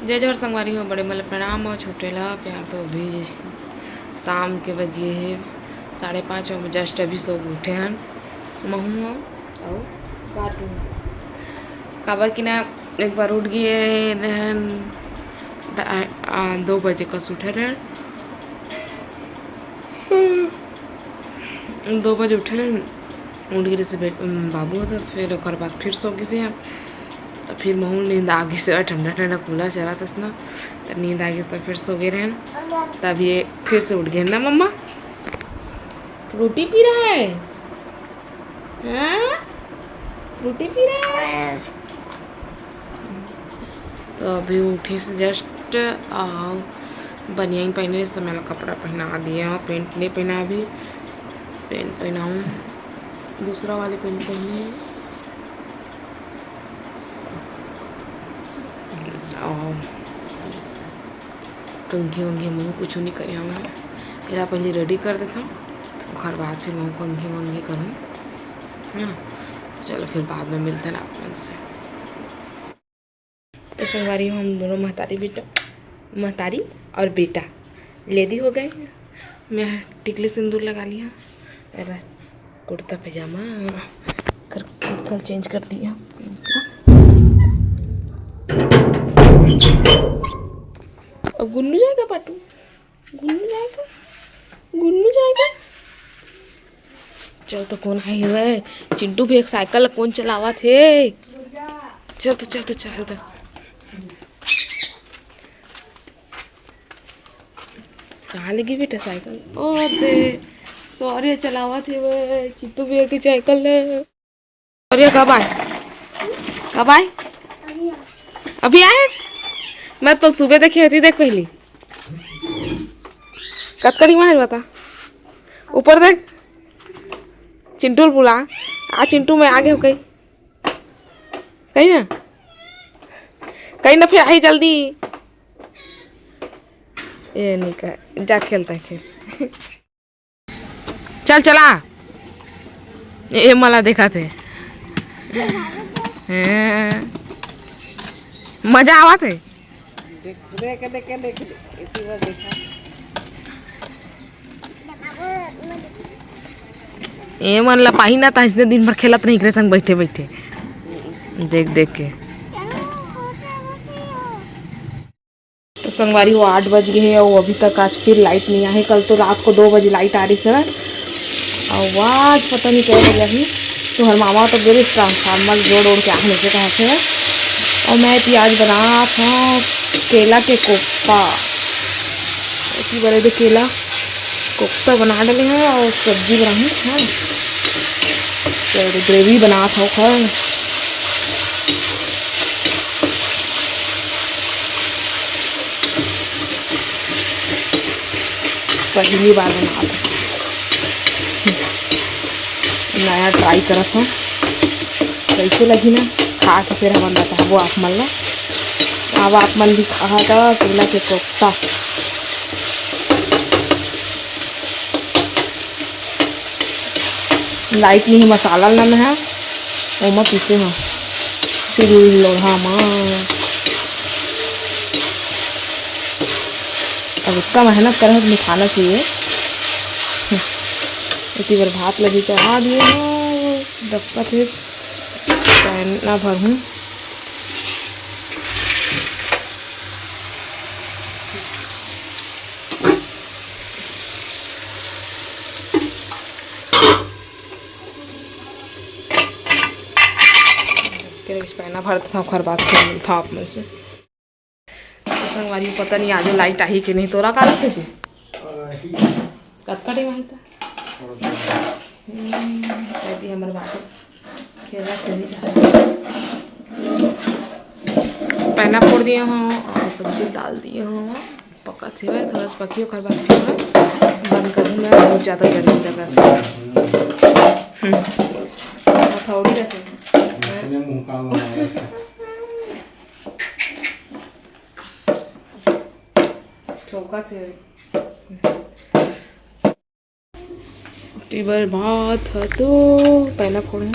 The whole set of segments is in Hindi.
जय जोहर संगवारी हो, बड़े मल प्रणाम और छोटे ला प्यार। तो अभी शाम के बजे है 5:30 और जस्ट अभी सो उठे हैं महू और काटू काबर कि ना एक बार उठ गए 2 बजे का उठे रहे 2 बजे उठे रहे उठ गिरे से बाबू था। फिर एक बाद फिर सो गई से तो फिर महू नींद आ गई से ठंडा ठंडा कूलर चला था ना तो नींद आ गई तो फिर सो गए रहे। तब ये फिर से उठ गए ना मम्मा रोटी पी रहा है हाँ? रोटी पी रहा है। तो अभी उठे से जस्ट बनियान पहने तो मेरा कपड़ा पहना दिया और पेंट नहीं पहना। अभी पेंट पहनाऊँ दूसरा वाले पेंट पहने और कंघी वंघी मुँह कुछ नहीं करे मैं मेरा पहले रेडी कर देता हूँ और बाद फिर मैं कंघी वंघी करूँ है ना। तो चलो फिर बाद में मिलते हैं अपन से। तो संगवारी हम दोनों महतारी और बेटा लेडी हो गए। मैं टिकली सिंदूर लगा लिया कुर्ता पैजामा कुर्ता चेंज कर दिया। अब गुन्नू जाएगा पाटू गुन्नू जाएगा। चल तो कौन आई हुए चिंटू भी एक साइकिल कौन चलावा थे। चल कहाँ लगी बेटा साइकिल ओ दे सॉरी चलावा थे वो चिंटू भी एक साइकिल और ये कब आए अभी आए। मैं तो सुबह देखी होती देख पहली कतकड़ी मार बता ऊपर देख चिंटू बुला आ चिंटू में आगे हो कहीं ना फिर आई जल्दी ये नहीं कर जा खेलता है खेल चला ये मला देखा थे मजा आवा थे ये मन ला पाही ना था इसने दिन भर खेलत नहीं करे संग बैठे देख के। तो संगवारी वो 8 बज गए हैं और अभी तक आज फिर लाइट नहीं आई। कल तो रात को 2 बजे लाइट आ रही सर और आज पता नहीं क्या बजे अभी तो हर मामा तो मेरे ट्रांसफार्मर जोड़ के आने से कहा से। और मैं प्याज बना था केला के कोफ्ता ऐसी बड़े दे केला कोफ्ता बना डाले हैं और सब्जी बनाई है तो ग्रेवी बना था खैर पहली बार बना था नया ट्राई करा था कैसे लगी ना खा के फिर हम बताता है वो आप मन ला अब आप मन भी खा था केला के कोफ्ता। लाइट नहीं मसाला ना है वो मैं पीसे हाँ सिल लोढ़ा माँ अब इतना मेहनत करे तो खाना चाहिए। इतनी बार भात लगी चढ़ा दिए हैं डब्बा फिर पहना भर हूँ पहना भरता था खर बात था आप में से। संगवारी पता नहीं आज लाइट आई कि नहीं तोरा का थे कतका टाइम आई था हमारे बात खेला पहना फोड़ दिए हाँ और सब्जी डाल दिए हाँ पका थे थोड़ा सा पकी खर बात बंद करूँ मैं बहुत ज़्यादा गर्मी लगा थोड़ी रहते चौका थे टीबर भात तो पहला फोड़े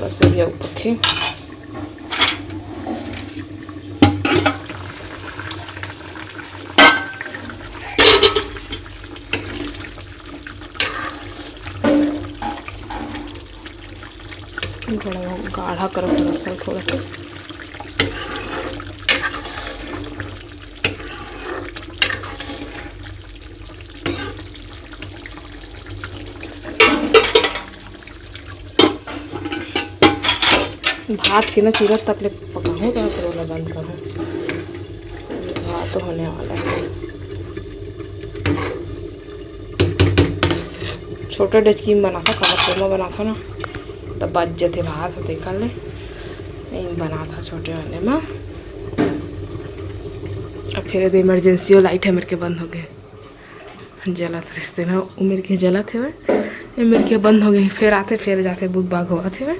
बस अभी अब रखे थोड़ा गाढ़ा करो थोड़ा सा भात के ना चूरत तक ले पकाऊँ तो फिर वाला बंद करूँ। सही भात तो होने वाला है। छोटा डेचकी में बना था, कवर में बना था ना, तब बच जाते रहा था देखा ले, नहीं बना था छोटे वाले में। अब फिर इमरजेंसी और लाइट है मेरे के बंद हो गए, जलत रिश्ते ना मेरे के जलत है, मेरे के बंद हो गए। फिर आते फिर जाते बुक बाग हुआ थे।